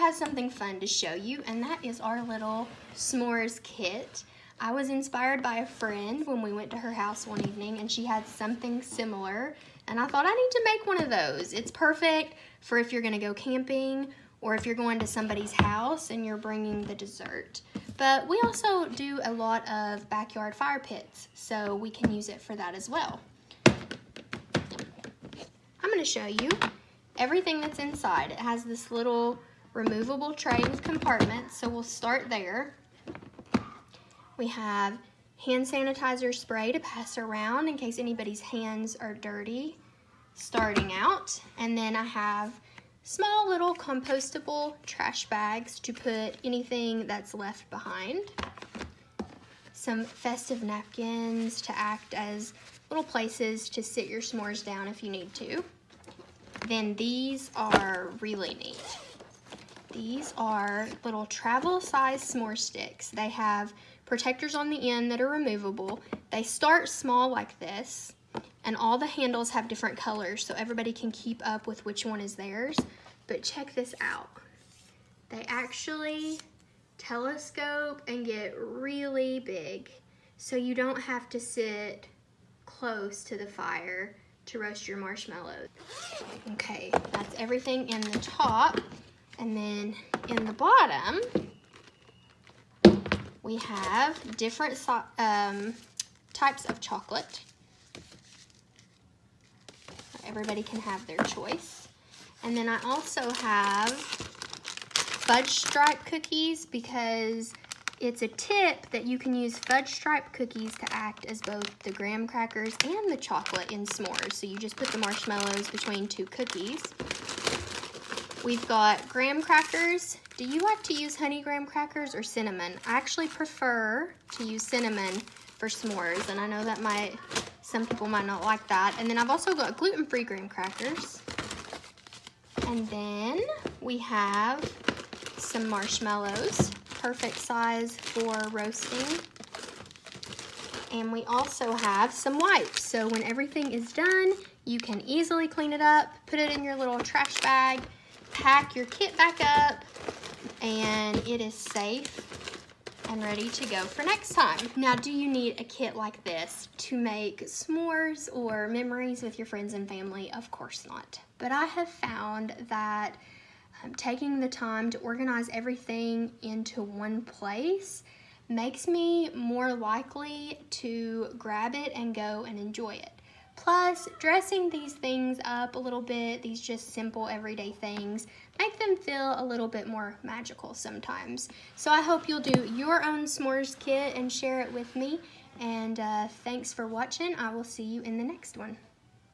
have something fun to show you, and that is our little s'mores kit. I was inspired by a friend when we went to her house one evening, and she had something similar, and I thought I need to make one of those. It's perfect for if you're gonna go camping or if you're going to somebody's house and you're bringing the dessert. But we also do a lot of backyard fire pits, so we can use it for that as well. I'm gonna show you everything that's inside. It has this little removable tray with compartments, so we'll start there. We have hand sanitizer spray to pass around in case anybody's hands are dirty starting out. And then I have small little compostable trash bags to put anything that's left behind. Some festive napkins to act as little places to sit your s'mores down if you need to. Then these are really neat. These are little travel size s'more sticks. They have protectors on the end that are removable. They start small like this, and all the handles have different colors so everybody can keep up with which one is theirs. But check this out. They actually telescope and get really big, so you don't have to sit close to the fire to roast your marshmallows. Okay, that's everything in the top. And then in the bottom, we have different types of chocolate. Everybody can have their choice. And then I also have fudge stripe cookies, because it's a tip that you can use fudge stripe cookies to act as both the graham crackers and the chocolate in s'mores. So you just put the marshmallows between two cookies. We've got graham crackers. Do you like to use honey graham crackers or cinnamon? I actually prefer to use cinnamon for s'mores, and I know that some people might not like that. And then I've also got gluten-free graham crackers. And then we have some marshmallows, perfect size for roasting. And we also have some wipes. So when everything is done, you can easily clean it up, put it in your little trash bag, pack your kit back up, and it is safe and ready to go for next time. Now, do you need a kit like this to make s'mores or memories with your friends and family? Of course not. But I have found that taking the time to organize everything into one place makes me more likely to grab it and go and enjoy it. Plus, dressing these things up a little bit, these just simple everyday things, make them feel a little bit more magical sometimes. So I hope you'll do your own s'mores kit and share it with me. And thanks for watching. I will see you in the next one.